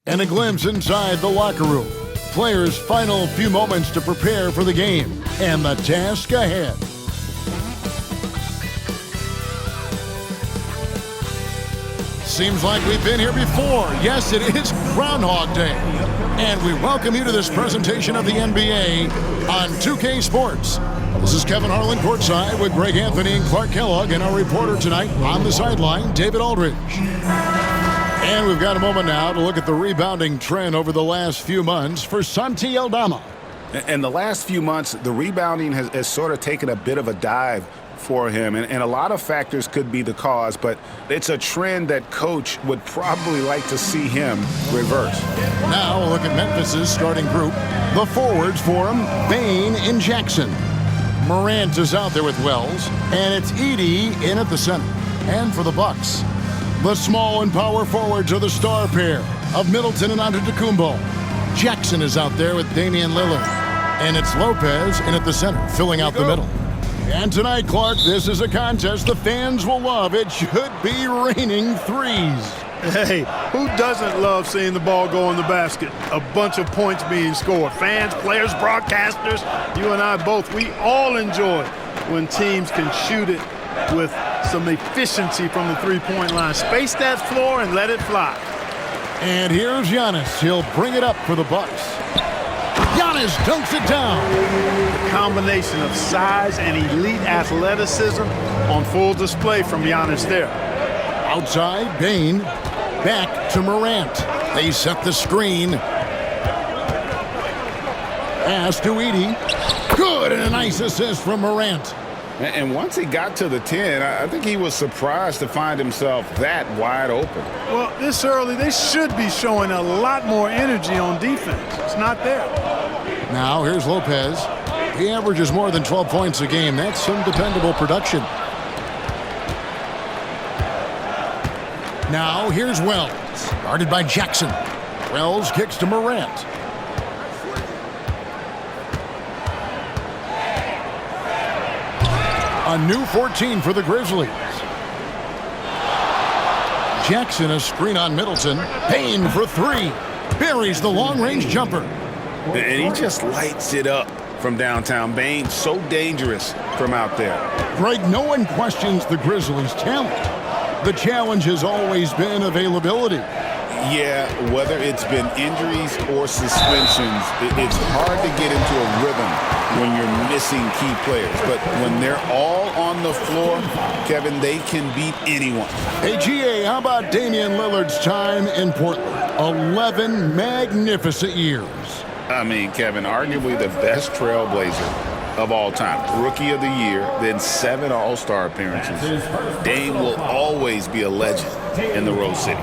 and a glimpse inside the locker room. Players' final few moments to prepare for the game and the task ahead. Seems like we've been here before. Yes, it is Groundhog Day. And we welcome you to this presentation of the NBA on 2K Sports. This is Kevin Harlan courtside with Greg Anthony and Clark Kellogg, and our reporter tonight on the sideline, David Aldridge. And we've got a moment now to look at the rebounding trend over the last few months for Santi Aldama. In the last few months, the rebounding has sort of taken a bit of a dive for him, and a lot of factors could be the cause, but it's a trend that coach would probably like to see him reverse. Now we'll look at Memphis's starting group. The forwards for him, Bane and Jackson. Morant is out there with Wells, and it's Edey in at the center. And for the Bucks, the small and power forwards are the star pair of Middleton and Antetokounmpo. Jackson is out there with Damian Lillard, and it's Lopez in at the center, filling out the middle. And tonight, Clark, this is a contest the fans will love. It should be raining threes. Hey, who doesn't love seeing the ball go in the basket? A bunch of points being scored. Fans, players, broadcasters, you and I both, we all enjoy when teams can shoot it with some efficiency from the three-point line. Space that floor and let it fly. And here's Giannis. He'll bring it up for the Bucks. Giannis dunks it down. The combination of size and elite athleticism on full display from Giannis there. Outside, Bane. Back to Morant. They set the screen. Pass to Edey. Good, and a nice assist from Morant. And once he got to the 10, I think he was surprised to find himself that wide open. Well, this early, they should be showing a lot more energy on defense. It's not there. Now, here's Lopez. He averages more than 12 points a game. That's some dependable production. Now, here's Wells. Guarded by Jackson. Wells kicks to Morant. A new 14 for the Grizzlies. Jackson, a screen on Middleton. Payne for three. Buries the long-range jumper. And he just lights it up from downtown. Bane, so dangerous from out there. Greg, no one questions the Grizzlies' talent. The challenge has always been availability. Yeah, whether it's been injuries or suspensions, it's hard to get into a rhythm when you're missing key players. But when they're all on the floor, Kevin, they can beat anyone. Hey, GA, how about Damian Lillard's time in Portland? 11 magnificent years. I mean, Kevin, arguably the best trailblazer of all time. Rookie of the year, then 7 All-Star appearances. Dame will always be a legend in the Rose City.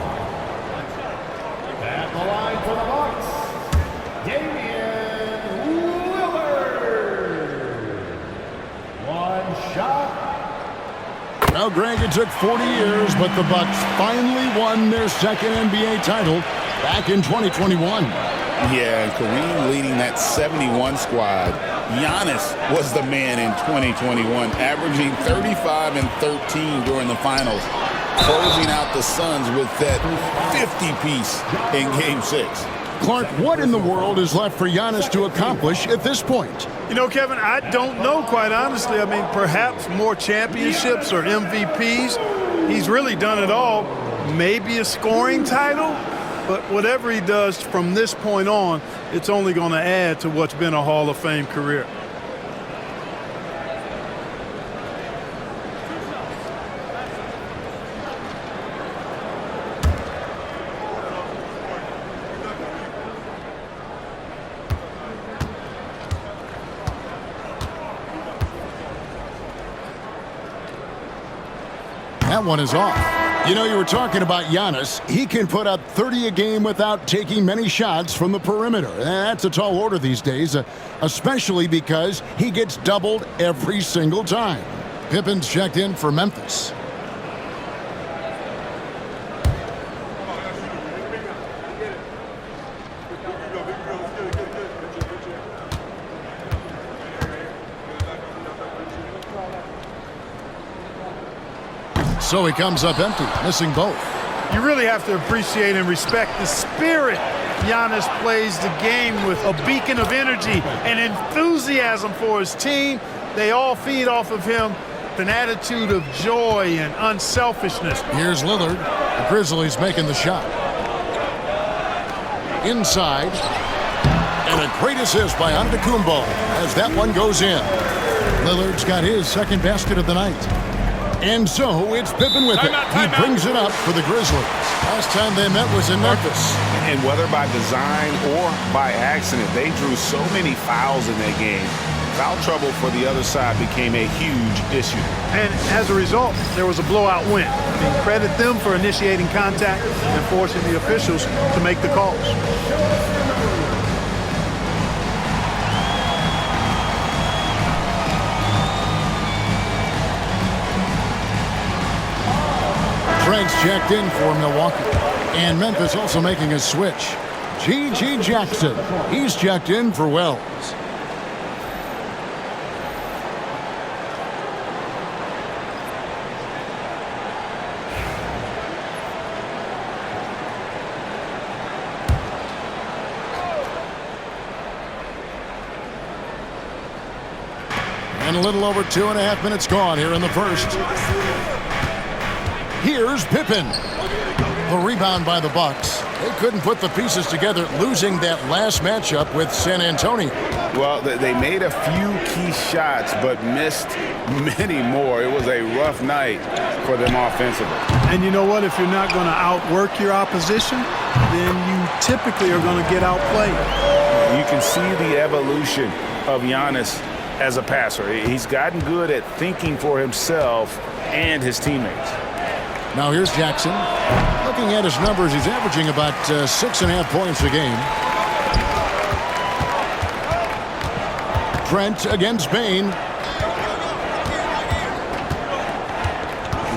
At the line for the Bucks, Damian Lillard. One shot. Well, Greg, it took 40 years, but the Bucks finally won their second NBA title back in 2021. Yeah, and Kareem leading that 71 squad. Giannis was the man in 2021, averaging 35 and 13 during the finals, closing out the Suns with that 50-piece in Game 6. Clark, what in the world is left for Giannis to accomplish at this point? You know, Kevin, I don't know, quite honestly. I mean, perhaps more championships or MVPs. He's really done it all. Maybe a scoring title. But whatever he does from this point on, it's only going to add to what's been a Hall of Fame career. That one is off. You know, you were talking about Giannis. He can put up 30 a game without taking many shots from the perimeter. That's a tall order these days, especially because he gets doubled every single time. Pippen's checked in for Memphis. So he comes up empty, missing both. You really have to appreciate and respect the spirit Giannis plays the game with, a beacon of energy and enthusiasm for his team. They all feed off of him with an attitude of joy and unselfishness. Here's Lillard. The Grizzlies making the shot. Inside. And a great assist by Antetokounmpo as that one goes in. Lillard's got his second basket of the night. And so it's Pippen with it. He brings it up for the Grizzlies. Last time they met was in Memphis. And whether by design or by accident, they drew so many fouls in that game. Foul trouble for the other side became a huge issue. And as a result, there was a blowout win. I mean, credit them for initiating contact and forcing the officials to make the calls. Trent's checked in for Milwaukee. And Memphis also making a switch. G.G. Jackson. He's checked in for Wells. And a little over 2.5 minutes gone here in the first. Here's Pippen. The rebound by the Bucks. They couldn't put the pieces together, losing that last matchup with San Antonio. Well, they made a few key shots, but missed many more. It was a rough night for them offensively. And you know what? If you're not going to outwork your opposition, then you typically are going to get outplayed. You can see the evolution of Giannis as a passer. He's gotten good at thinking for himself and his teammates. Now here's Jackson. Looking at his numbers, he's averaging about 6.5 points a game. Trent against Bane.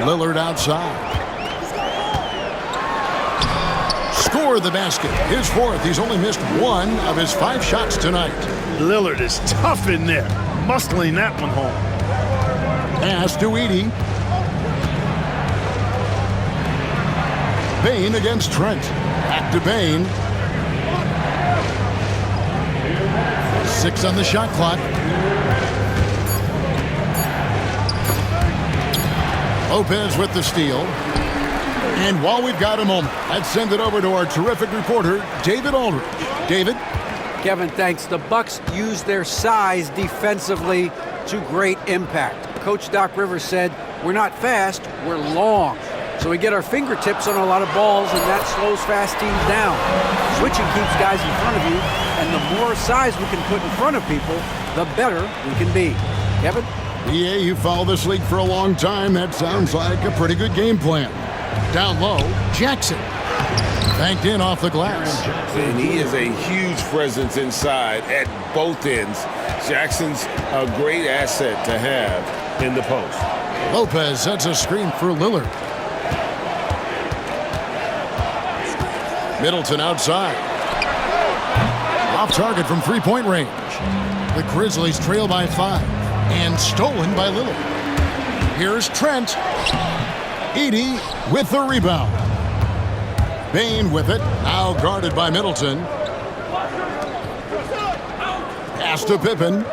Lillard outside. Score the basket. His fourth. He's only missed one of his 5 shots tonight. Lillard is tough in there, muscling that one home. Pass to Edey. Bane against Trent. Back to Bane. 6 on the shot clock. Lopez with the steal. And while we've got a moment, let's send it over to our terrific reporter, David Aldridge. David? Kevin, thanks. The Bucks used their size defensively to great impact. Coach Doc Rivers said, we're not fast, we're long. So we get our fingertips on a lot of balls, and that slows fast teams down. Switching keeps guys in front of you, and the more size we can put in front of people, the better we can be. Kevin? Yeah, you followed this league for a long time. That sounds like a pretty good game plan. Down low, Jackson. Banked in off the glass. And he is a huge presence inside at both ends. Jackson's a great asset to have in the post. Lopez sets a screen for Lillard. Middleton outside. Off target from 3-point range. The Grizzlies trail by 5 and stolen by Lillard. Here's Trent. Edey with the rebound. Bane with it, now guarded by Middleton. Pass to Pippen.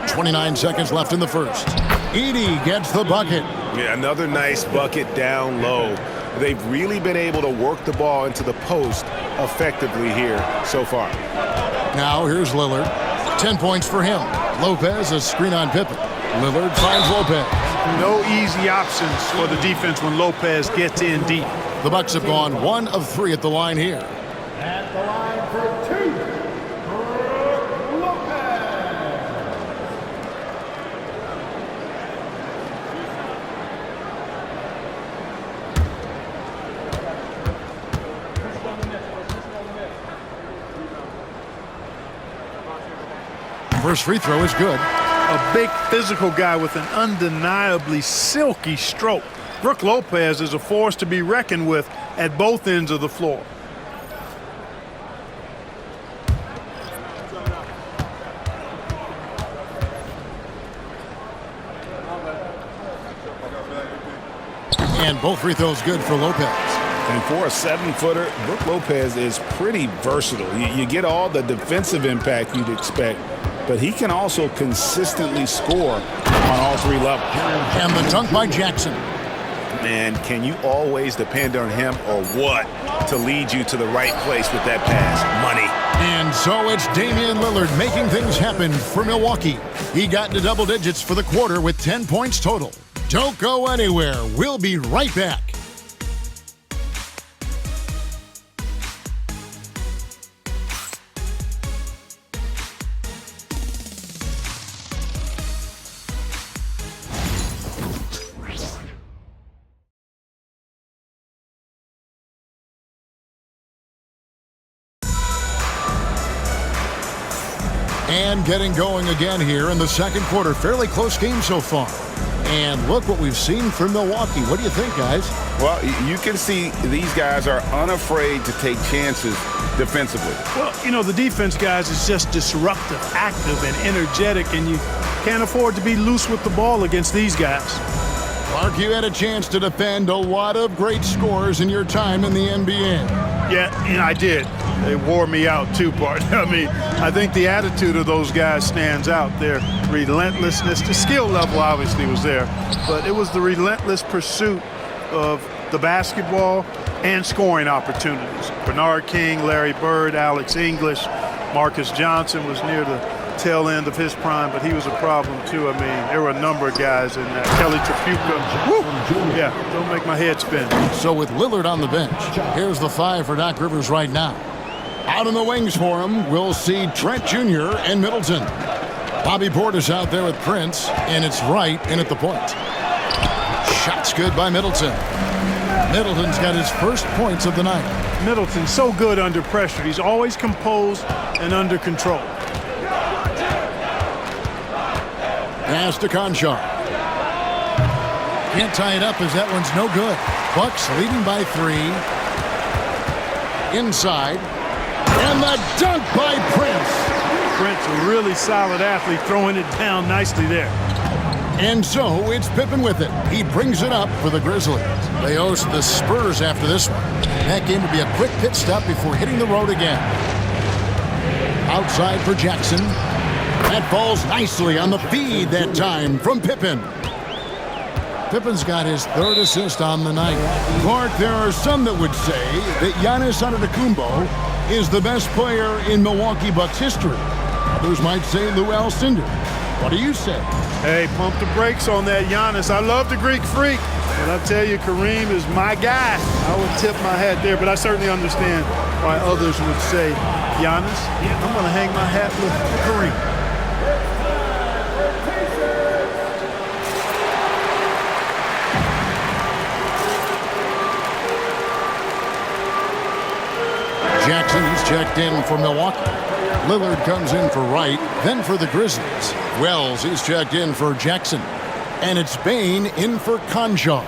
29 seconds left in the first. Edey gets the bucket. Yeah, another nice bucket down low. They've really been able to work the ball into the post effectively here so far. Now here's Lillard. 10 points for him. Lopez, a screen on Pippen. Lillard finds Lopez. No easy options for the defense when Lopez gets in deep. The Bucks have gone 1 of 3 at the line here. At the line for 2, Lopez. First free throw is good. A big physical guy with an undeniably silky stroke. Brook Lopez is a force to be reckoned with at both ends of the floor. And both free throws good for Lopez. And for a 7-footer, Brook Lopez is pretty versatile. You get all the defensive impact you'd expect, but he can also consistently score on all 3 levels. And the dunk by Jackson. Man, can you always depend on him or what to lead you to the right place with that pass? Money. And so it's Damian Lillard making things happen for Milwaukee. He got into double digits for the quarter with 10 points total. Don't go anywhere. We'll be right back. And getting going again here in the second quarter. Fairly close game so far. And look what we've seen from Milwaukee. What do you think, guys? Well, you can see these guys are unafraid to take chances defensively. Well, you know, the defense, guys, is just disruptive, active, and energetic, and you can't afford to be loose with the ball against these guys. Clark, you had a chance to defend a lot of great scores in your time in the NBA. Yeah, and I did. They wore me out too, Bart. I mean, I think the attitude of those guys stands out. Their relentlessness, the skill level obviously was there, but it was the relentless pursuit of the basketball and scoring opportunities. Bernard King, Larry Bird, Alex English, Marcus Johnson was near the tail end of his prime, but he was a problem too. I mean, there were a number of guys in there. Kelly Tripucka. Woo! Yeah, don't make my head spin. So with Lillard on the bench, here's the 5 for Doc Rivers right now. Out in the wings for him, we'll see Trent Jr. and Middleton. Bobby Portis out there with Prince, and it's right in at the point. Shot's good by Middleton. Middleton's got his first points of the night. Middleton's so good under pressure. He's always composed and under control. Pass to Conchar. Can't tie it up as that one's no good. Bucks leading by 3. Inside. And the dunk by Prince. Prince, a really solid athlete, throwing it down nicely there. And so it's Pippen with it. He brings it up for the Grizzlies. They host the Spurs after this one. That game will be a quick pit stop before hitting the road again. Outside for Jackson. That falls nicely on the feed that time from Pippen. Pippen's got his 3rd assist on the night. Clark, there are some that would say that Giannis Antetokounmpo is the best player in Milwaukee Bucks history. Others might say Lou Alcindor. What do you say? Hey, pump the brakes on that Giannis. I love the Greek Freak, but I tell you, Kareem is my guy. I would tip my hat there, but I certainly understand why others would say Giannis. I'm going to hang my hat with Kareem. Jackson, he's checked in for Milwaukee. Lillard comes in for Wright, then for the Grizzlies. Wells, he's checked in for Jackson. And it's Bain in for Conchar.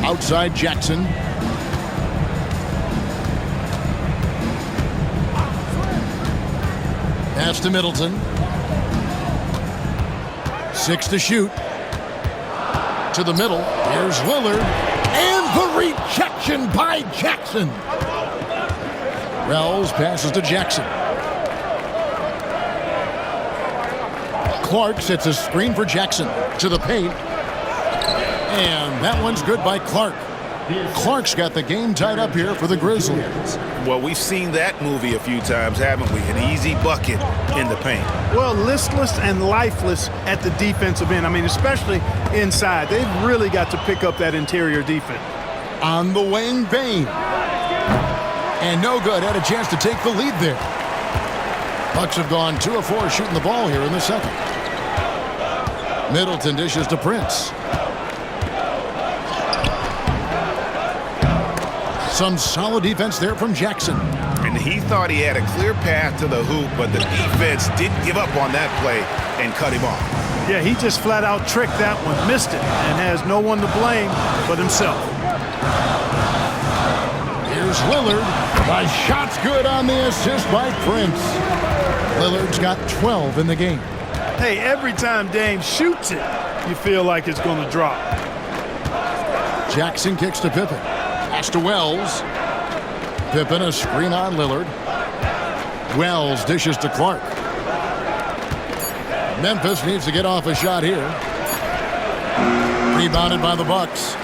Outside Jackson. Pass to Middleton. 6 to shoot. To the middle. Here's Lillard. And the rejection by Jackson. Wells passes to Jackson. Clark sets a screen for Jackson. To the paint. And that one's good by Clark. Clark's got the game tied up here for the Grizzlies. Well, we've seen that movie a few times, haven't we? An easy bucket in the paint. Well, listless and lifeless at the defensive end. I mean, especially inside. They've really got to pick up that interior defense. On the wing, Bain. And no good. Had a chance to take the lead there. Bucks have gone 2 of 4 shooting the ball here in the second. Middleton dishes to Prince. Some solid defense there from Jackson. And he thought he had a clear path to the hoop, but the defense didn't give up on that play and cut him off. Yeah, he just flat out tricked that one, missed it, and has no one to blame but himself. Here's Lillard. The shot's good on the assist by Prince. Lillard's got 12 in the game. Hey, every time Dame shoots it, you feel like it's going to drop. Jackson kicks to Pippen. Pass to Wells. Pippen a screen on Lillard. Wells dishes to Clark. Memphis needs to get off a shot here. Rebounded by the Bucks.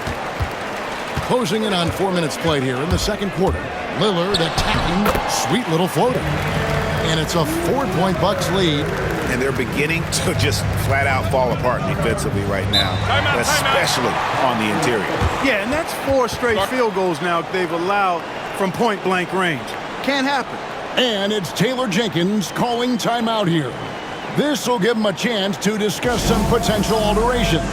Closing in on 4 minutes played here in the second quarter. Lillard attacking. Sweet little floater. And it's a 4-point Bucks lead. And they're beginning to just flat out fall apart defensively right now, especially on the interior. Yeah, and that's 4 straight field goals now they've allowed from point-blank range. Can't happen. And it's Taylor Jenkins calling timeout here. This will give him a chance to discuss some potential alterations.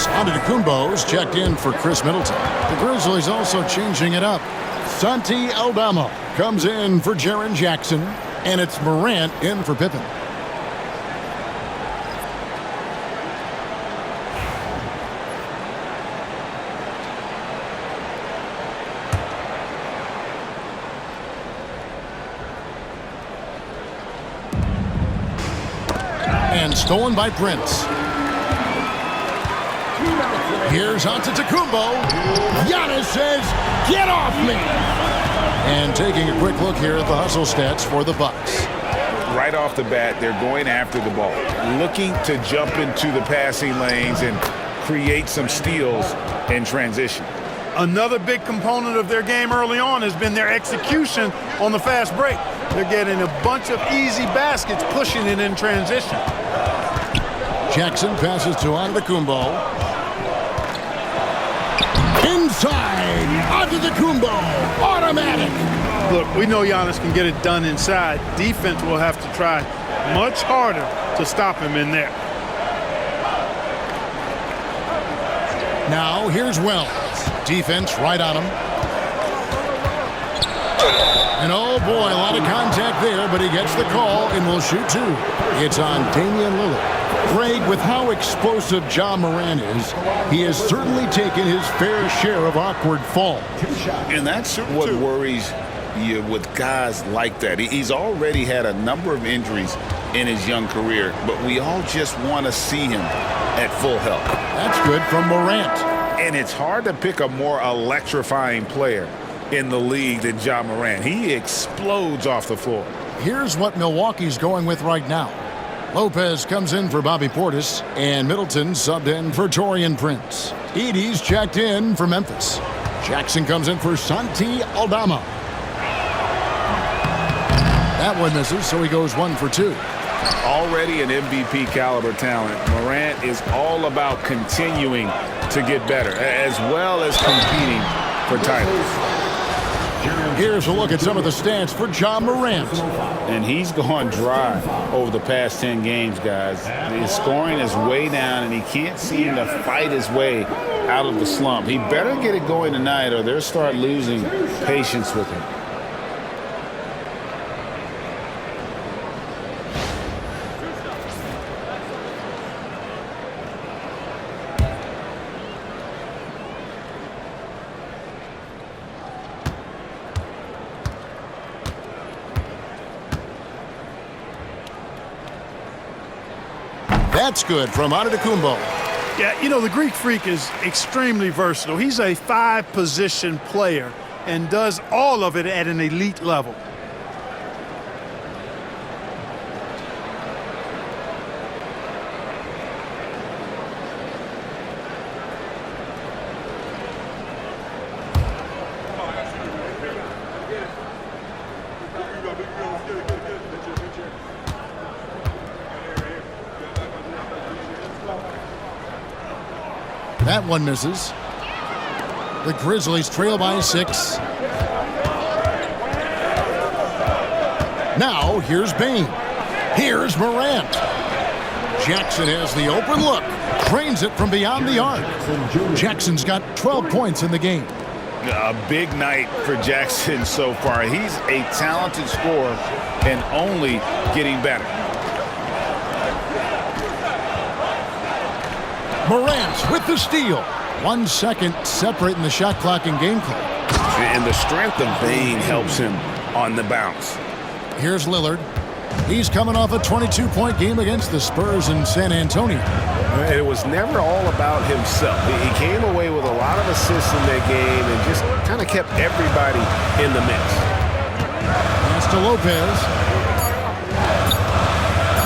Antetokounmpo's checked in for Chris Middleton. The Grizzlies also changing it up. Santi Aldama comes in for Jaren Jackson, and it's Morant in for Pippen. And stolen by Prince. Here's Antetokounmpo. Giannis says, "Get off me!" And taking a quick look here at the hustle stats for the Bucks. Right off the bat, they're going after the ball, looking to jump into the passing lanes and create some steals in transition. Another big component of their game early on has been their execution on the fast break. They're getting a bunch of easy baskets, pushing it in transition. Jackson passes to Antetokounmpo. Inside, Antetokounmpo, automatic. Look, we know Giannis can get it done inside. Defense will have to try much harder to stop him in there. Now here's Wells. Defense right on him. And oh boy, a lot of contact there, but he gets the call and will shoot 2. It's on Damian Lillard. Greg, with how explosive Ja Morant is, he has certainly taken his fair share of awkward falls. And that's what worries you with guys like that. He's already had a number of injuries in his young career, but we all just want to see him at full health. That's good from Morant. And it's hard to pick a more electrifying player in the league than Ja Morant. He explodes off the floor. Here's what Milwaukee's going with right now. Lopez comes in for Bobby Portis, and Middleton subbed in for Taurean Prince. Edey's checked in for Memphis. Jackson comes in for Santi Aldama. That one misses, so he goes 1 for 2. Already an MVP caliber talent, Morant is all about continuing to get better, as well as competing for titles. Here's a look at some of the stats for Ja Morant. And he's gone dry over the past 10 games, guys. His scoring is way down, and he can't seem to fight his way out of the slump. He better get it going tonight, or they'll start losing patience with him. That's good from Antetokounmpo. Yeah, you know, the Greek Freak is extremely versatile. He's a 5-position player and does all of it at an elite level. That one misses. The Grizzlies trail by 6. Now, here's Bane. Here's Morant. Jackson has the open look. Drains it from beyond the arc. Jackson's got 12 points in the game. A big night for Jackson so far. He's a talented scorer and only getting better. Morant with the steal. 1 second separating the shot clock and game clock. And the strength of Bane helps him on the bounce. Here's Lillard. He's coming off a 22-point game against the Spurs in San Antonio. It was never all about himself. He came away with a lot of assists in that game and just kind of kept everybody in the mix. Pass to Lopez.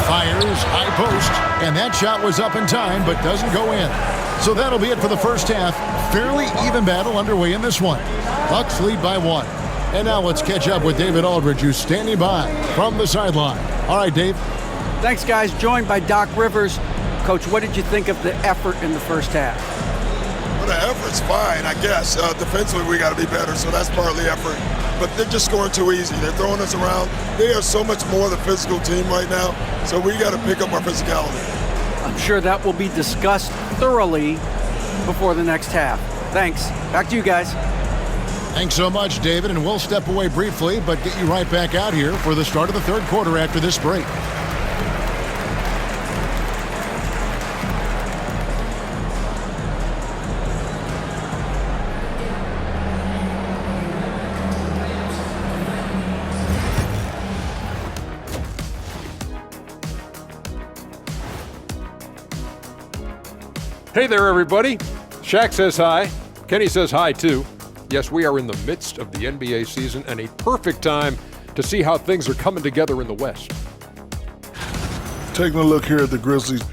Fires, high post, and that shot was up in time but doesn't go in. So that'll be it for the first half. Fairly even battle underway in this one. Bucks lead by 1. And now let's catch up with David Aldridge, who's standing by from the sideline. All right, Dave. Thanks, guys. Joined by Doc Rivers. Coach, what did you think of the effort in the first half? Well, the effort's fine, I guess. Defensively, we got to be better, so that's partly effort. But they're just scoring too easy. They're throwing us around. They are so much more the physical team right now, so we got to pick up our physicality. I'm sure that will be discussed thoroughly before the next half. Thanks. Back to you guys. Thanks so much, David, and we'll step away briefly, but get you right back out here for the start of the third quarter after this break. Hey there, everybody. Shaq says hi. Kenny says hi, too. Yes, we are in the midst of the NBA season and a perfect time to see how things are coming together in the West. Taking a look here at the Grizzlies,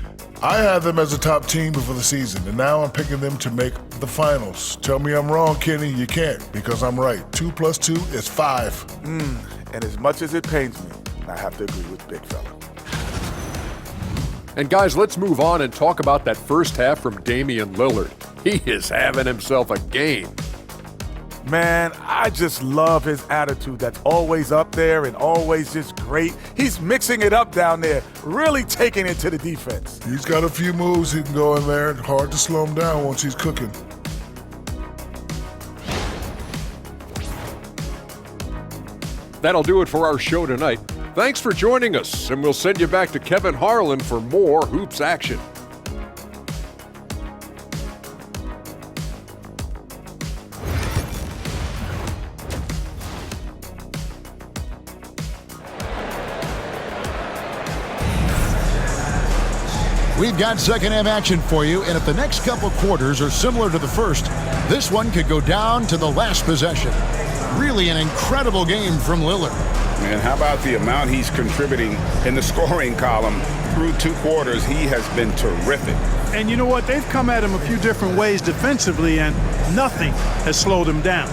I had them as a top team before the season, and now I'm picking them to make the finals. Tell me I'm wrong, Kenny. You can't, because I'm right. 2 + 2 is 5. And as much as it pains me, I have to agree with Big Fella. And guys, let's move on and talk about that first half from Damian Lillard. He is having himself a game. Man, I just love his attitude that's always up there and always just great. He's mixing it up down there, really taking it to the defense. He's got a few moves he can go in there. Hard to slow him down once he's cooking. That'll do it for our show tonight. Thanks for joining us, and we'll send you back to Kevin Harlan for more hoops action. We've got second half action for you, and if the next couple quarters are similar to the first, this one could go down to the last possession. Really an incredible game from Lillard. And how about the amount he's contributing in the scoring column through 2 quarters? He has been terrific. And you know what? They've come at him a few different ways defensively, and nothing has slowed him down.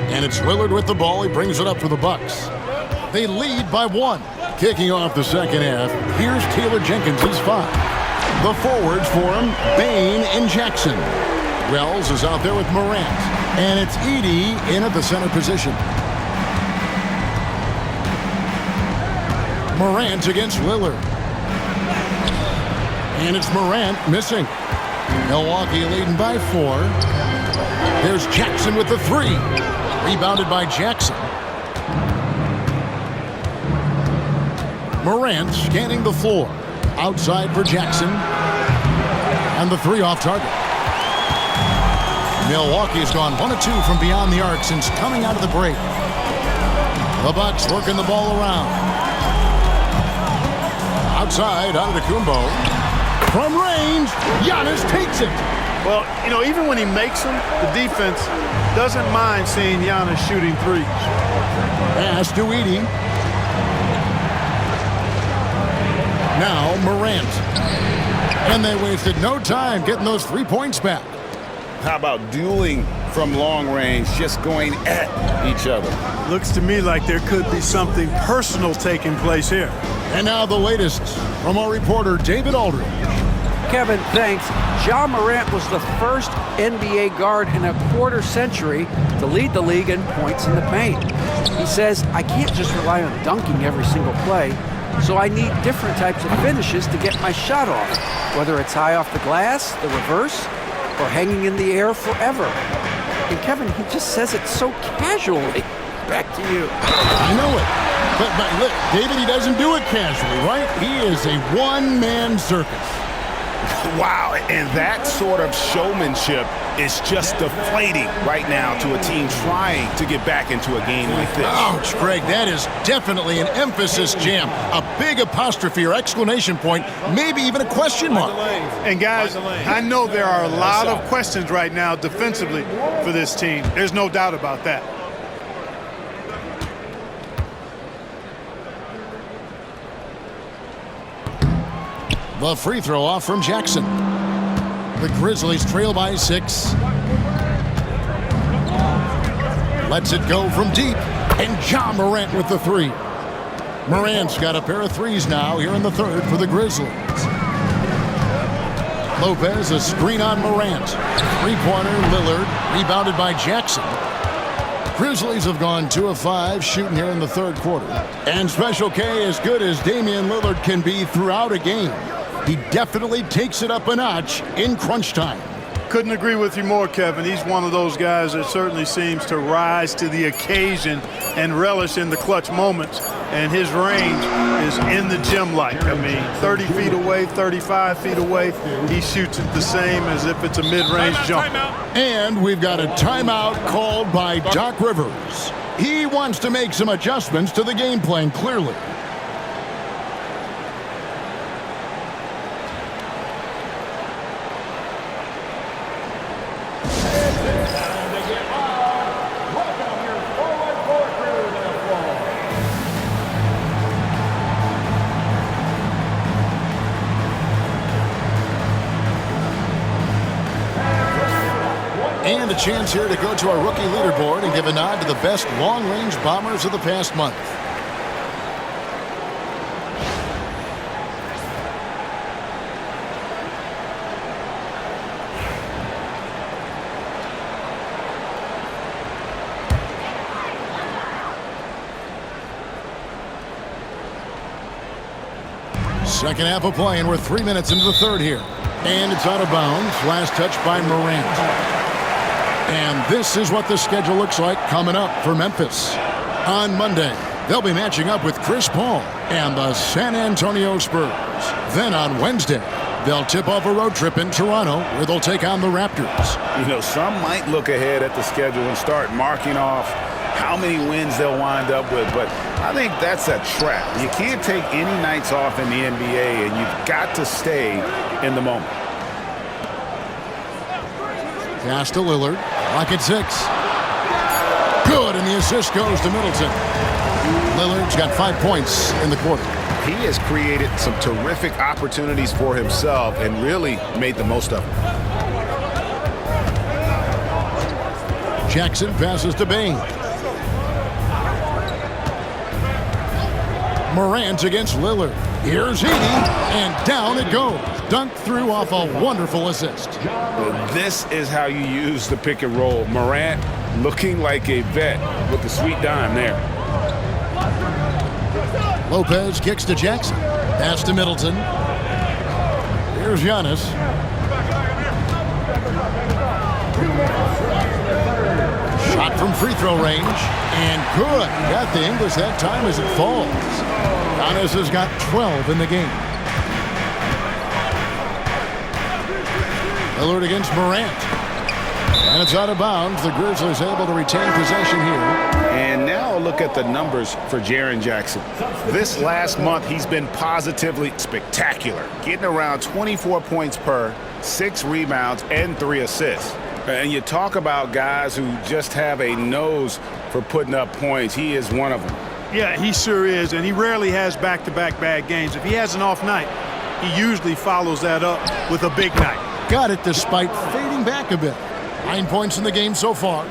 And it's Lillard with the ball. He brings it up for the Bucks. They lead by 1. Kicking off the second half, here's Taylor Jenkins' 5. The forwards for him, Bane and Jackson. Wells is out there with Morant. And it's Edey in at the center position. Morant against Lillard. And it's Morant missing. Milwaukee leading by 4. There's Jackson with the 3. Rebounded by Jackson. Morant scanning the floor. Outside for Jackson. And the 3 off target. Milwaukee has gone 1 of 2 from beyond the arc since coming out of the break. The Bucks working the ball around. Outside, Antetokounmpo. From range, Giannis takes it. Well, you know, even when he makes them, the defense doesn't mind seeing Giannis shooting threes. Pass to Edey. Now Morant. And they wasted no time getting those 3 points back. How about dueling from long range, just going at each other? Looks to me like there could be something personal taking place here. And now the latest from our reporter, David Aldridge. Kevin, thanks. Ja Morant was the first NBA guard in a quarter century to lead the league in points in the paint. He says, I can't just rely on dunking every single play, so I need different types of finishes to get my shot off, whether it's high off the glass, the reverse, or hanging in the air forever. And Kevin, he just says it so casually. Back to you. I know it. But look, David, he doesn't do it casually, right? He is a one-man circus. Wow, and that sort of showmanship is just deflating right now to a team trying to get back into a game like this. Ouch, Greg, that is definitely an emphasis jam. A big apostrophe or exclamation point, maybe even a question mark. And guys, I know there are a lot of questions right now defensively for this team. There's no doubt about that. The free throw off from Jackson. The Grizzlies trail by 6. Lets it go from deep. And Ja Morant with the 3. Morant's got a pair of threes now here in the third for the Grizzlies. Lopez, a screen on Morant. Three-pointer, Lillard, rebounded by Jackson. Grizzlies have gone 2 of 5 shooting here in the third quarter. And Special K, as good as Damian Lillard can be throughout a game, he definitely takes it up a notch in crunch time. Couldn't agree with you more, Kevin. He's one of those guys that certainly seems to rise to the occasion and relish in the clutch moments. And his range is in the gym-like. I mean, 30 feet away, 35 feet away, he shoots it the same as if it's a mid-range jump. And we've got a timeout called by Doc Rivers. He wants to make some adjustments to the game plan, clearly. And a chance here to go to our rookie leaderboard and give a nod to the best long-range bombers of the past month. Second half of play, and we're 3 minutes into the third here. And it's out of bounds. Last touch by Morant. And this is what the schedule looks like coming up for Memphis. On Monday, they'll be matching up with Chris Paul and the San Antonio Spurs. Then on Wednesday, they'll tip off a road trip in Toronto where they'll take on the Raptors. You know, some might look ahead at the schedule and start marking off how many wins they'll wind up with, but I think that's a trap. You can't take any nights off in the NBA, and you've got to stay in the moment. Pass to Lillard. Lock at 6. Good, and the assist goes to Middleton. Lillard's got 5 points in the quarter. He has created some terrific opportunities for himself and really made the most of them. Jackson passes to Bain. Morant against Lillard. Here's Heaney, and down it goes. Dunked through off a wonderful assist. This is how you use the pick and roll. Morant looking like a vet with the sweet dime there. Lopez kicks to Jackson. Pass to Middleton. Here's Giannis. Shot from free throw range. And good. Got the English that time as it falls. Giannis has got 12 in the game. Lillard against Morant. And it's out of bounds. The Grizzlies able to retain possession here. And now look at the numbers for Jaren Jackson. This last month, he's been positively spectacular, getting around 24 points per, 6 rebounds, and 3 assists. And you talk about guys who just have a nose for putting up points. He is one of them. Yeah, he sure is, and he rarely has back-to-back bad games. If he has an off night, he usually follows that up with a big night. Got it despite fading back a bit. 9 points in the game so far.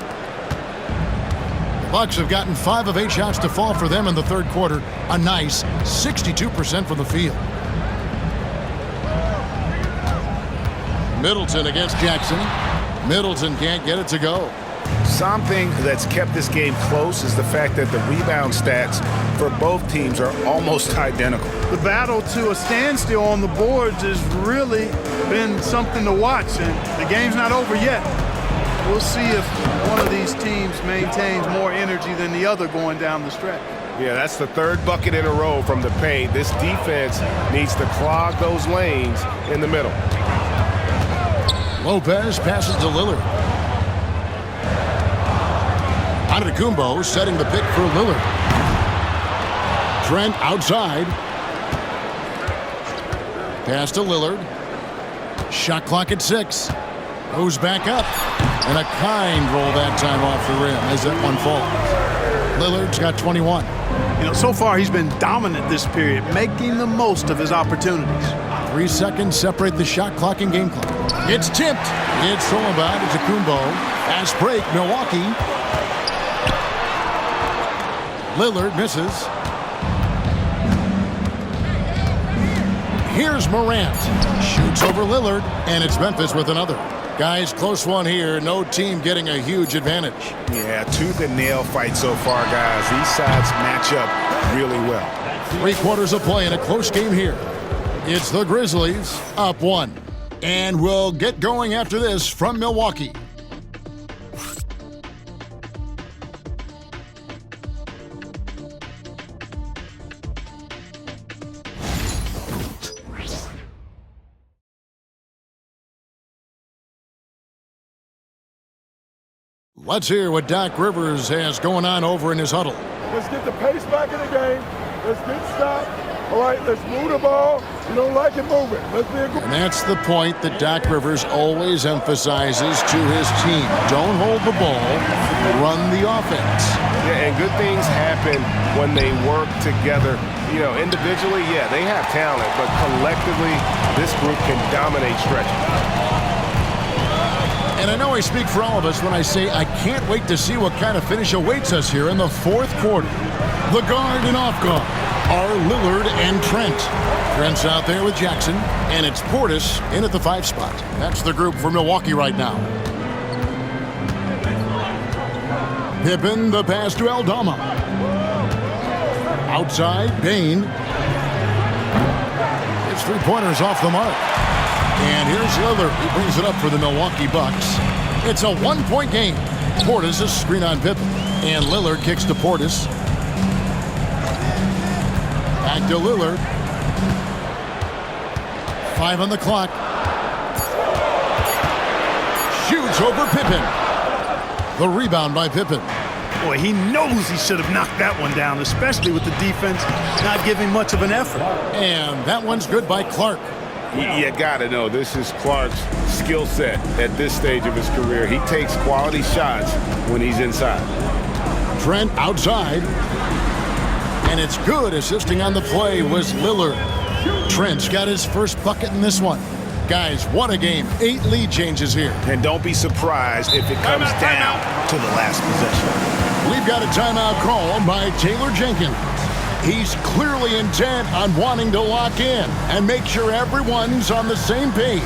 Bucks have gotten 5 of 8 shots to fall for them in the third quarter. A nice 62% from the field. Middleton against Jackson. Middleton can't get it to go. Something that's kept this game close is the fact that the rebound stats for both teams are almost identical. The battle to a standstill on the boards has really been something to watch, and the game's not over yet. We'll see if one of these teams maintains more energy than the other going down the stretch. Yeah, that's the third bucket in a row from the paint. This defense needs to clog those lanes in the middle. Lopez passes to Lillard. Antetokounmpo setting the pick for Lillard. Trent outside. Pass to Lillard. Shot clock at 6. Goes back up. And a kind roll that time off the rim as that one falls. Lillard's got 21. You know, so far he's been dominant this period, making the most of his opportunities. 3 seconds separate the shot clock and game clock. It's tipped. It's stolen by Antetokounmpo. Fast break, Milwaukee. Lillard misses. Here's Morant. Shoots over Lillard, and it's Memphis with another. Guys, close one here. No team getting a huge advantage. Yeah, tooth and nail fight so far, guys. These sides match up really well. 3 quarters of play in a close game here. It's the Grizzlies up 1. And we'll get going after this from Milwaukee. Let's hear what Doc Rivers has going on over in his huddle. Let's get the pace back in the game. Let's get stopped. All right, let's move the ball. You don't like it, move it. Let's be a good. And that's the point that Doc Rivers always emphasizes to his team. Don't hold the ball, run the offense. Yeah, and good things happen when they work together. You know, individually, yeah, they have talent, but collectively, this group can dominate stretches. And I know I speak for all of us when I say I can't wait to see what kind of finish awaits us here in the fourth quarter. The guard and off guard are Lillard and Trent. Trent's out there with Jackson, and it's Portis in at the 5 spot. That's the group for Milwaukee right now. Pippen, the pass to Aldama. Outside, Bain. His 3-pointers off the mark. And here's Lillard. He brings it up for the Milwaukee Bucks. It's a 1-point game. Portis a screen on Pippen. And Lillard kicks to Portis. Back to Lillard. 5 on the clock. Shoots over Pippen. The rebound by Pippen. Boy, he knows he should have knocked that one down, especially with the defense not giving much of an effort. And that one's good by Clark. You got to know, this is Clark's skill set at this stage of his career. He takes quality shots when he's inside. Trent outside. And it's good. Assisting on the play was Lillard. Trent's got his first bucket in this one. Guys, what a game. 8 lead changes here. And don't be surprised if it comes down to the last possession. We've got a timeout called by Taylor Jenkins. He's clearly intent on wanting to lock in and make sure everyone's on the same page.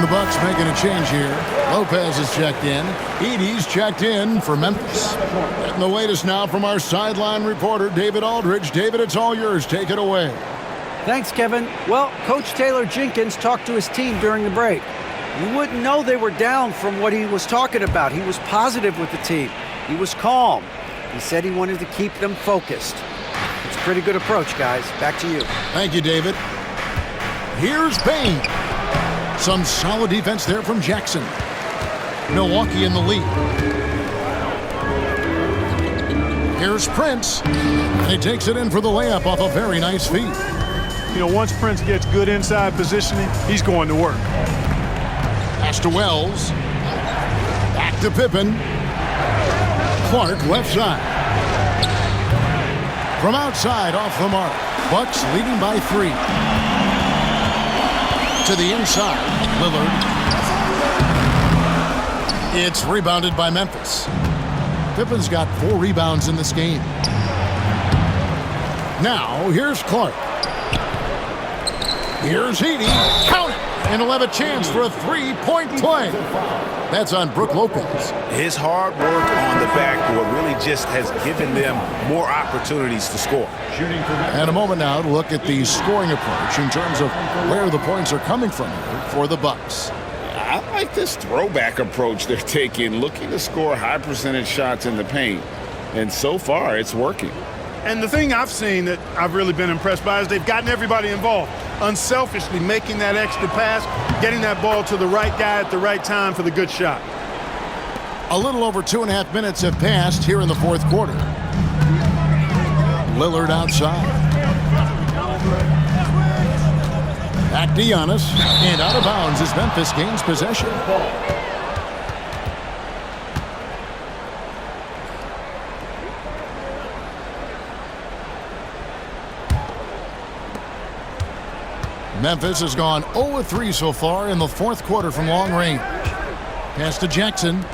The Bucks making a change here. Lopez is checked in. Edey's checked in for Memphis. Getting the latest now from our sideline reporter, David Aldridge. David, it's all yours. Take it away. Thanks, Kevin. Well, Coach Taylor Jenkins talked to his team during the break. You wouldn't know they were down from what he was talking about. He was positive with the team. He was calm. He said he wanted to keep them focused. It's a pretty good approach, guys. Back to you. Thank you, David. Here's Bain. Some solid defense there from Jackson. Milwaukee in the lead. Here's Prince. And he takes it in for the layup off a very nice feed. You know, once Prince gets good inside positioning, he's going to work. Pass to Wells. Back to Pippen. Clark left side. From outside off the mark. Bucks leading by 3. To the inside. Lillard. It's rebounded by Memphis. Pippen's got 4 rebounds in this game. Now, here's Clark. Here's Heaney. Count it! And he'll have a chance for a 3-point play. That's on Brook Lopez. His hard work on the backboard really just has given them more opportunities to score. And a moment now to look at the scoring approach in terms of where the points are coming from here for the Bucks. I like this throwback approach they're taking, looking to score high percentage shots in the paint. And so far, it's working. And the thing I've seen that I've really been impressed by is they've gotten everybody involved. Unselfishly making that extra pass, getting that ball to the right guy at the right time for the good shot. A little over 2.5 minutes have passed here in the fourth quarter. Lillard outside. Back to Giannis. And out of bounds as Memphis gains possession. Memphis has gone 0-3 so far in the fourth quarter from long range. Pass to Jackson.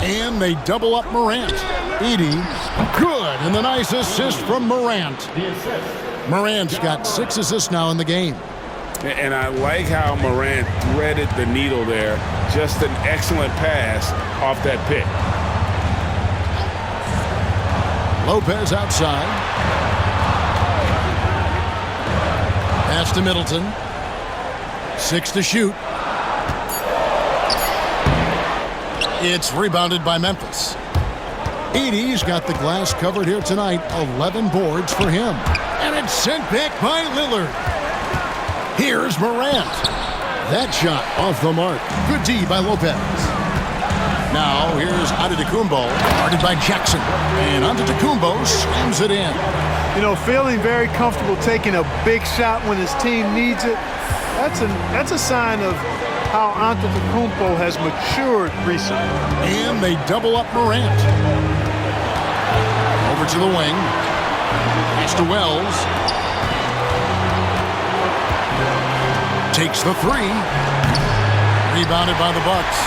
And they double up Morant. Edey, good, and the nice assist from Morant. Morant's got 6 assists now in the game. And I like how Morant threaded the needle there. Just an excellent pass off that pick. Lopez outside. Pass to Middleton. 6 to shoot. It's rebounded by Memphis. Edey's got the glass covered here tonight. 11 boards for him. And it's sent back by Lillard. Here's Morant. That shot off the mark. Good D by Lopez. Now here's Antetokounmpo. Guarded by Jackson. And Antetokounmpo slams it in. You know, feeling very comfortable taking a big shot when his team needs it. That's a sign of how Antetokounmpo has matured recently. And they double up Morant. Over to the wing. Pass to Wells. Takes the 3. Rebounded by the Bucks.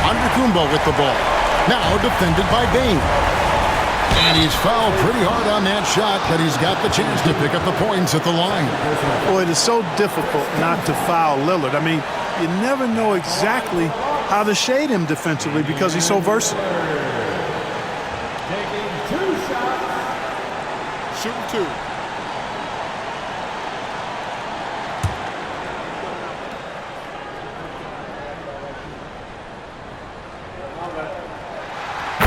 Antetokounmpo with the ball. Now defended by Bane. And he's fouled pretty hard on that shot, but he's got the chance to pick up the points at the line. Boy, it is so difficult not to foul Lillard. I mean, you never know exactly how to shade him defensively because he's so versatile. Taking 2 shots. Shooting 2.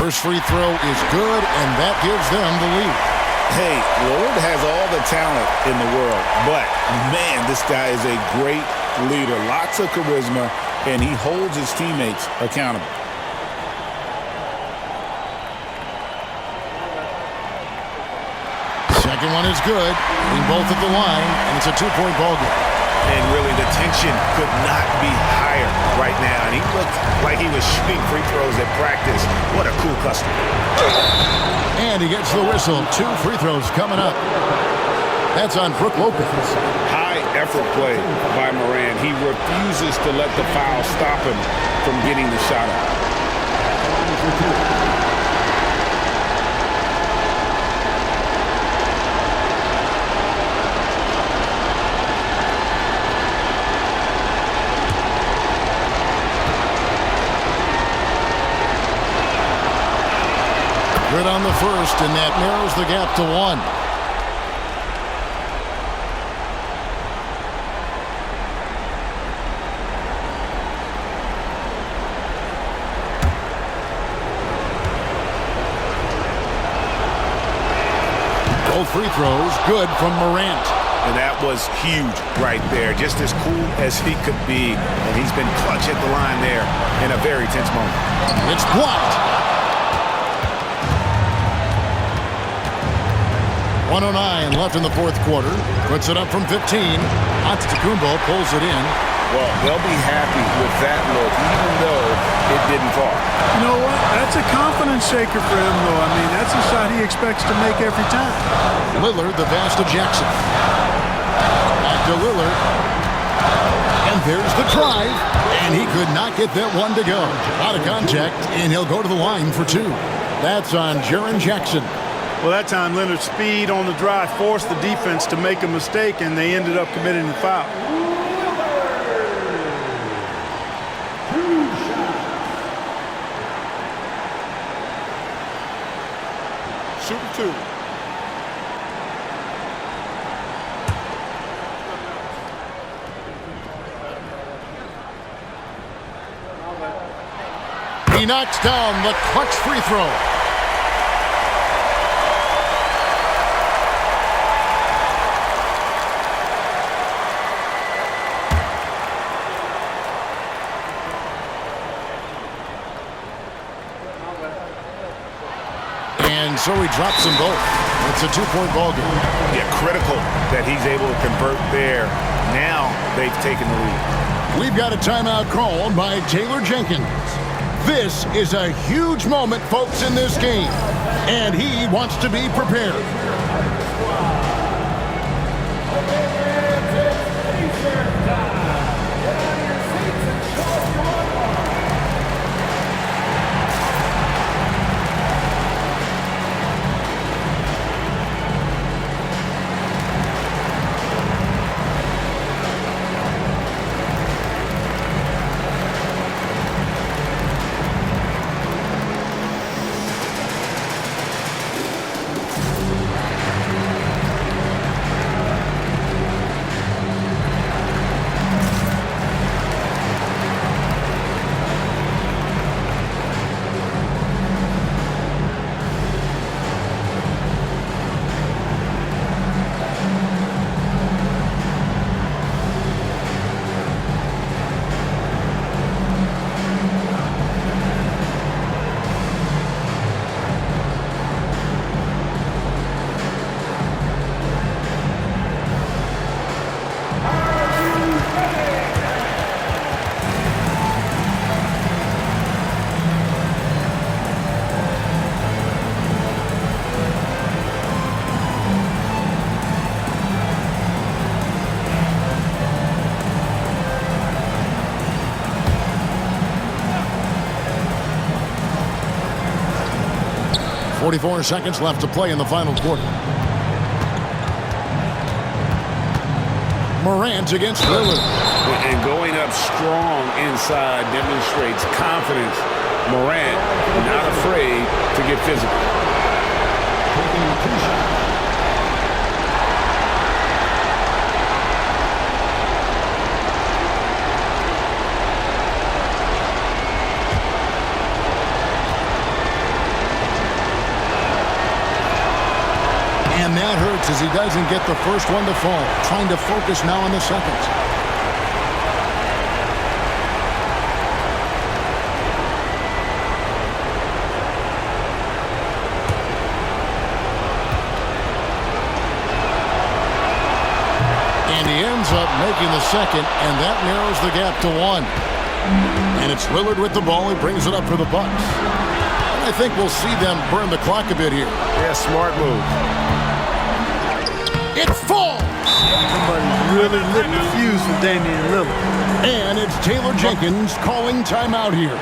First free throw is good, and that gives them the lead. Hey, Lillard has all the talent in the world, but, man, this guy is a great leader. Lots of charisma, and he holds his teammates accountable. Second one is good. Being both at the line, and it's a 2-point ball game. And really, the tension could not be higher right now. And he looked like he was shooting free throws at practice. What a cool customer. And he gets the whistle. 2 free throws coming up. That's on Brook Lopez. High effort play by Morant. He refuses to let the foul stop him from getting the shot up. Good on the first, and that narrows the gap to 1. Both free throws good from Morant. And that was huge right there. Just as cool as he could be. And he's been clutch at the line there in a very tense moment. It's blocked. 1:09 left in the fourth quarter. Puts it up from 15. Antetokounmpo pulls it in. Well, they'll be happy with that look, even though it didn't fall. You know what? That's a confidence shaker for him, though. I mean, that's a shot he expects to make every time. Lillard, the pass to Jackson. Back to Lillard. And there's the drive. And he could not get that one to go. Out of contact, and he'll go to the line for two. That's on Jaren Jackson. Well, that time Leonard's speed on the drive forced the defense to make a mistake, and they ended up committing the foul. Shooting two. He knocks down the clutch free throw. And so he drops them both. It's a two-point ball game. Yeah, critical that he's able to convert there. Now they've taken the lead. We've got a timeout called by Taylor Jenkins. This is a huge moment, folks, in this game, and he wants to be prepared. .44 seconds left to play in the final quarter. Morant against Lillard. And going up strong inside demonstrates confidence. Morant not afraid to get physical. And that hurts as he doesn't get the first one to fall. Trying to focus now on the second. And he ends up making the second, and that narrows the gap to one. And it's Lillard with the ball. He brings it up for the Bucks. And I think we'll see them burn the clock a bit here. Yeah, smart move. It falls! Somebody's really lit the fuse with Damian Lillard. And it's Taylor Jenkins calling timeout here.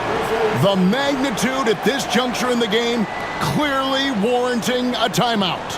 The magnitude at this juncture in the game clearly warranting a timeout.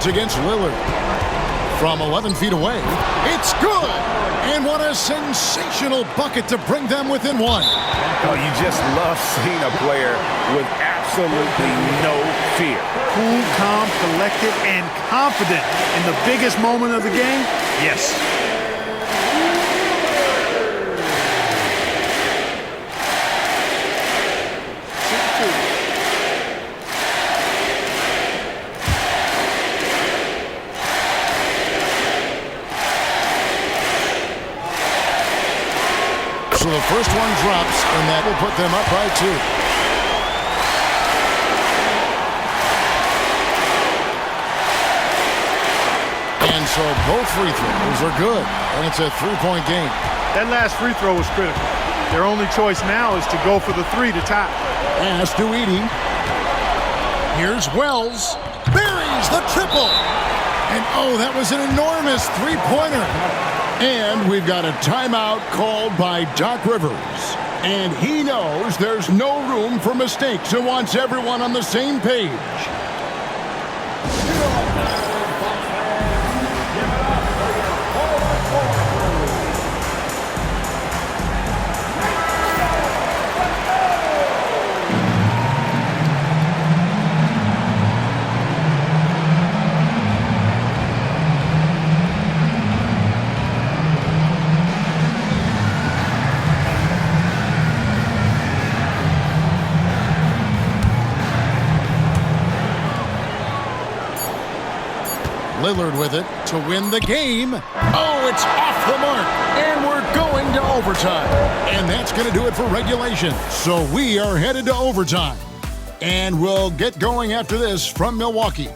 defense against Lillard. From 11 feet away, it's good! And what a sensational bucket to bring them within one. Oh, you just love seeing a player with absolutely no fear. Cool, calm, collected, and confident in the biggest moment of the game? Yes. So the first one drops, and that will put them up by 2. And so both free throws are good, and it's a 3-point game. That last free throw was critical. Their only choice now is to go for the 3 to tie. Pass to Edey. Here's Wells. Buries the triple. And oh, that was an enormous three-pointer. And we've got a timeout called by Doc Rivers. And he knows there's no room for mistakes and wants everyone on the same page. Lillard with it to win the game. Oh, it's off the mark. And we're going to overtime. And that's going to do it for regulation. So we are headed to overtime. And we'll get going after this from Milwaukee.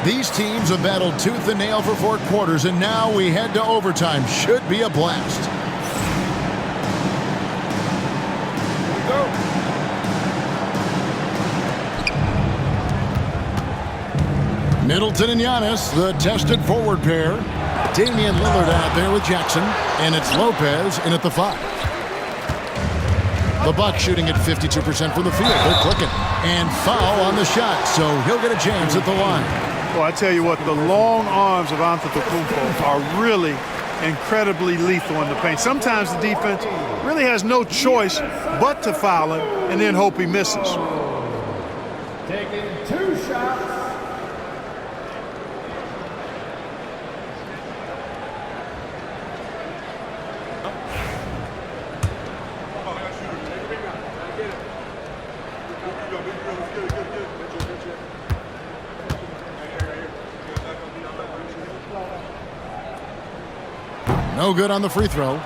These teams have battled tooth and nail for 4 quarters, and now we head to overtime. Should be a blast. Middleton and Giannis, the tested forward pair. Damian Lillard out there with Jackson, and it's Lopez in at the 5. The Bucks shooting at 52% from the field. They're clicking. And foul on the shot, so he'll get a chance at the line. Well, I tell you what, the long arms of Antetokounmpo are really incredibly lethal in the paint. Sometimes the defense really has no choice but to foul him and then hope he misses. Taking 2 shots. No good on the free throw.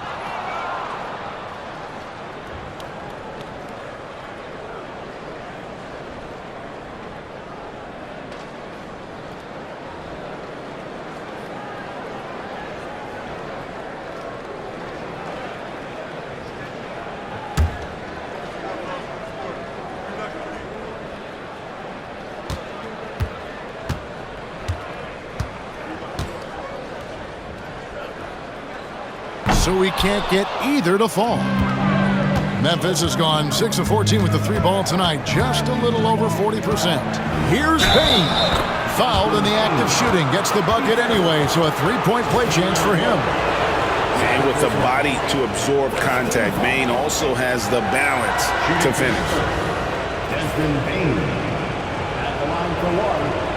So we can't get either to fall. Memphis has gone 6 of 14 with the 3 ball tonight, just a little over 40%. Here's Payne. Fouled in the act of shooting, gets the bucket anyway, so a 3-point play chance for him. And with the body to absorb contact, Payne also has the balance to finish. Desmond Payne at the line for 1.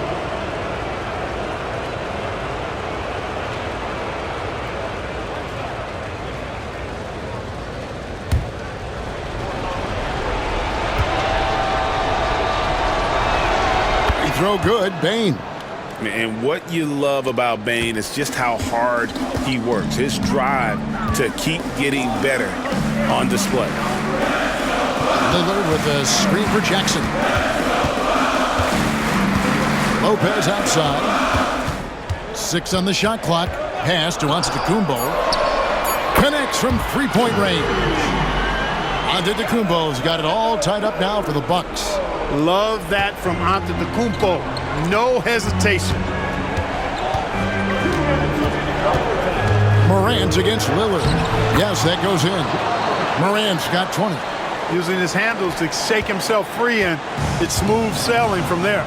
Throw good, Bane. And what you love about Bane is just how hard he works. His drive to keep getting better on display. Lillard with a screen for Jackson. Lopez outside. 6 on the shot clock. Pass to Antetokounmpo. Connects from 3-point range. Antetokounmpo's got it all tied up now for the Bucks. Love that from Antetokounmpo. No hesitation. Morant against Lillard. Yes, that goes in. Morant's got 20. Using his handles to shake himself free, and it's smooth sailing from there.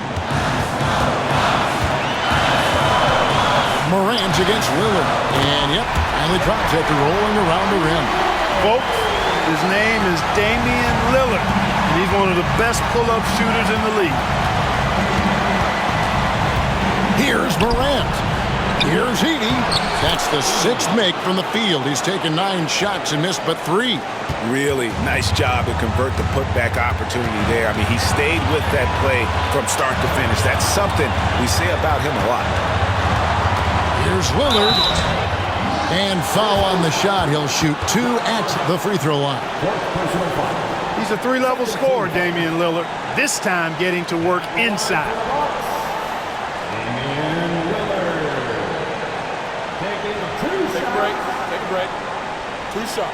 Morant against Lillard. And, yep, finally drops after rolling around the rim. Folks, his name is Damian Lillard, and he's one of the best pull-up shooters in the league. Here's Morant. Here's Edey. That's the 6th make from the field. He's taken 9 shots and missed but 3. Really nice job to convert the putback opportunity there. I mean, he stayed with that play from start to finish. That's something we say about him a lot. Here's Lillard. And foul on the shot. He'll shoot 2 at the free throw line. He's a 3-level scorer, Damian Lillard. This time getting to work inside. Take a break. 2 shots.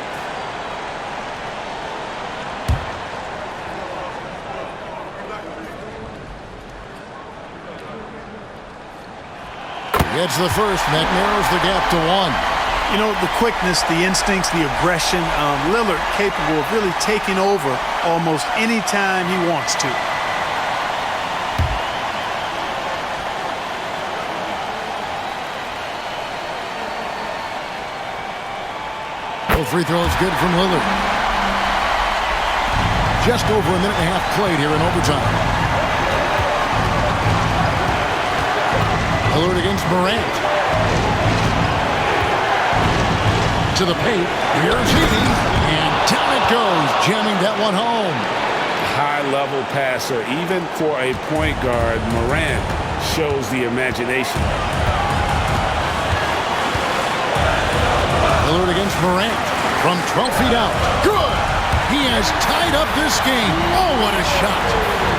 Gets the first. That narrows the gap to 1. You know, the quickness, the instincts, the aggression. Lillard capable of really taking over almost any time he wants to. Free throw is good from Lillard. Just over a minute and a half played here in overtime. Lillard against Morant. To the paint. Here's Edey. And down it goes, jamming that one home. High-level passer. Even for a point guard, Morant shows the imagination. Lillard against Morant. From 12 feet out. Good! He has tied up this game. Oh, what a shot.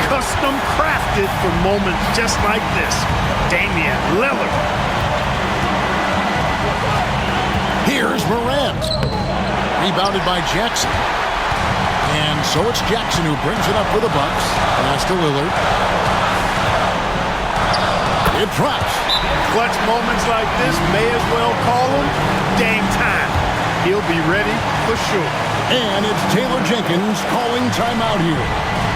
Custom crafted for moments just like this. Damian Lillard. Here's Morant. Rebounded by Jackson. And so it's Jackson who brings it up for the Bucks. Pass to Lillard. It drops. Clutch moments like this may as well call them game time. He'll be ready for sure. And it's Taylor Jenkins calling timeout here.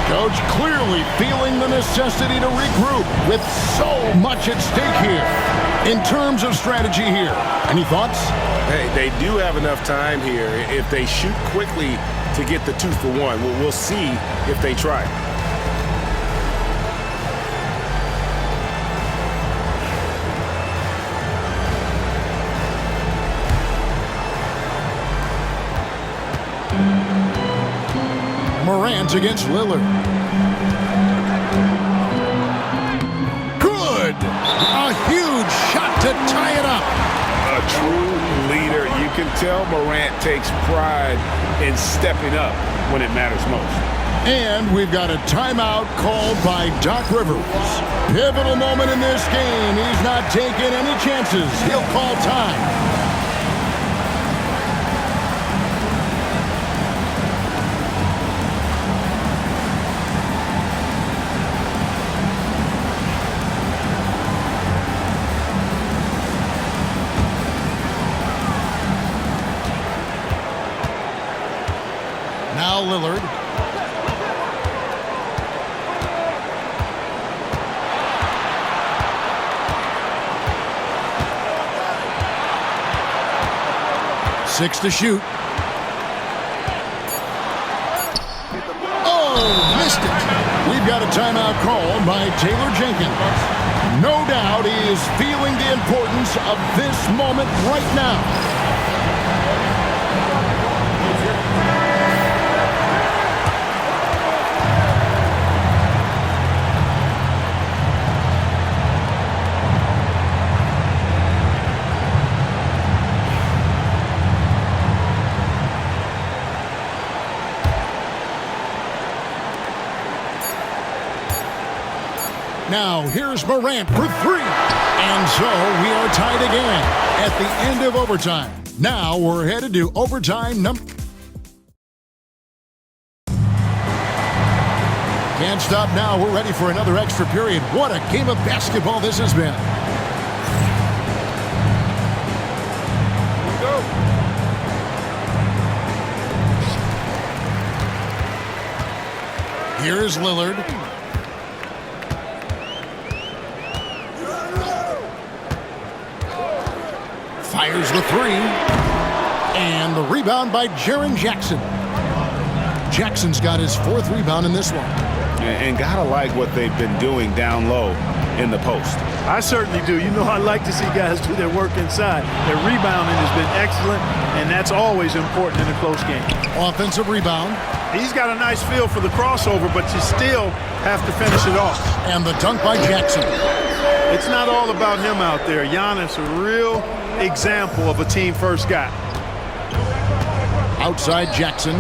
Coach clearly feeling the necessity to regroup with so much at stake here. In terms of strategy here, any thoughts? Hey, they do have enough time here. If they shoot quickly to get the 2 for 1, we'll see if they try. Morant against Lillard. Good! A huge shot to tie it up. A true leader. You can tell Morant takes pride in stepping up when it matters most. And we've got a timeout called by Doc Rivers. Pivotal moment in this game. He's not taking any chances. He'll call time. Now Lillard. Six to shoot. Oh, missed it. We've got a timeout called by Taylor Jenkins. No doubt he is feeling the importance of this moment right now. Now, here's Morant for 3. And so we are tied again at the end of overtime. Now we're headed to overtime number. Can't stop now. We're ready for another extra period. What a game of basketball this has been. Here's Lillard. Fires the three. And the rebound by Jaren Jackson. Jackson's got his 4th rebound in this one. And gotta like what they've been doing down low in the post. I certainly do. You know, I like to see guys do their work inside. Their rebounding has been excellent, and that's always important in a close game. Offensive rebound. He's got a nice feel for the crossover, but you still have to finish it off. And the dunk by Jackson. It's not all about him out there. Giannis, a real example of a team-first guy. Outside Jackson.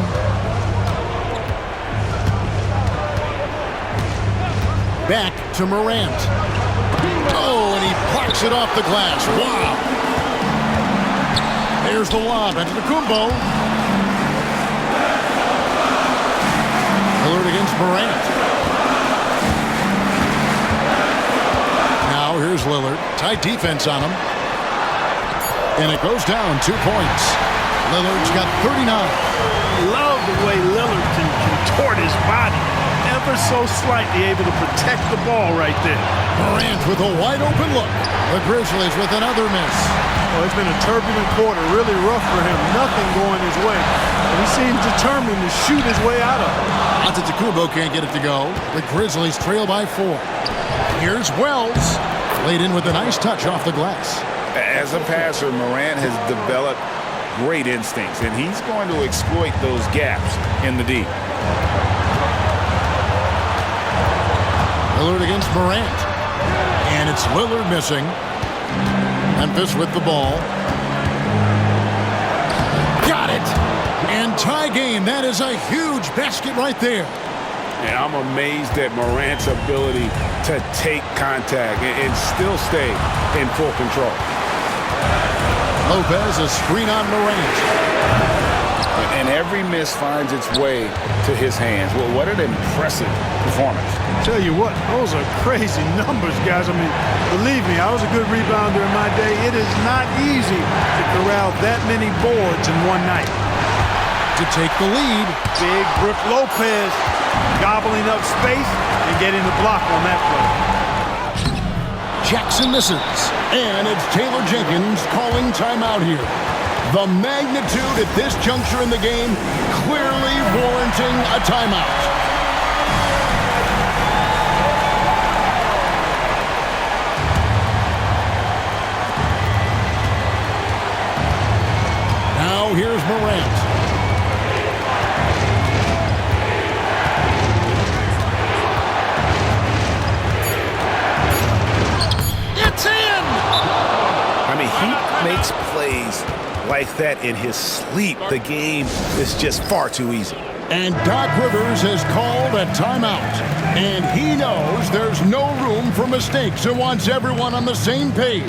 Back to Morant. Oh, and he blocks it off the glass. Wow. There's the lob into the Kumbo. Lillard against Morant. Now here's Lillard. Tight defense on him. And it goes down 2 points. Lillard's got 39. Love the way Lillard can contort his body. Ever so slightly able to protect the ball right there. Morant with a wide open look. The Grizzlies with another miss. Oh, it's been a turbulent quarter, really rough for him. Nothing going his way. And he seems determined to shoot his way out of it. Antetokounmpo can't get it to go. The Grizzlies trail by 4. Here's Wells. Laid in with a nice touch off the glass. As a passer, Morant has developed great instincts, and he's going to exploit those gaps in the D. Lillard against Morant. And it's Lillard missing. Memphis with the ball. Got it! And tie game. That is a huge basket right there. And I'm amazed at Morant's ability to take contact and still stay in full control. Lopez, a screen on Morant. And every miss finds its way to his hands. Well, what an impressive performance. Tell you what, those are crazy numbers, guys. I mean, believe me, I was a good rebounder in my day. It is not easy to corral that many boards in one night. To take the lead. Big Brook Lopez gobbling up space and getting the block on that play. Jackson misses. And it's Taylor Jenkins calling timeout here. The magnitude at this juncture in the game clearly warranting a timeout. Now here's Morant. It's in! I mean, he makes plays like that in his sleep. The game is just far too easy. And Doc Rivers has called a timeout. And he knows there's no room for mistakes and wants everyone on the same page.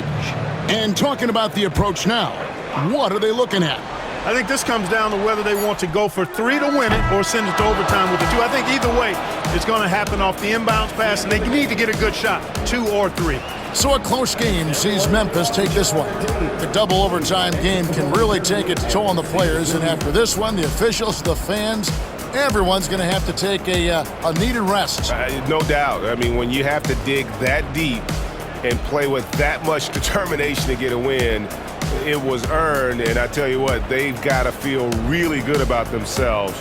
And talking about the approach now, what are they looking at? I think this comes down to whether they want to go for 3 to win it or send it to overtime with the 2. I think either way, it's going to happen off the inbounds pass, and they need to get a good shot, 2 or 3. So a close game sees Memphis take this one. The double overtime game can really take its toll on the players, and after this one, the officials, the fans, everyone's going to have to take a needed rest. No doubt. I mean, when you have to dig that deep and play with that much determination to get a win, it was earned, and I tell you what, they've got to feel really good about themselves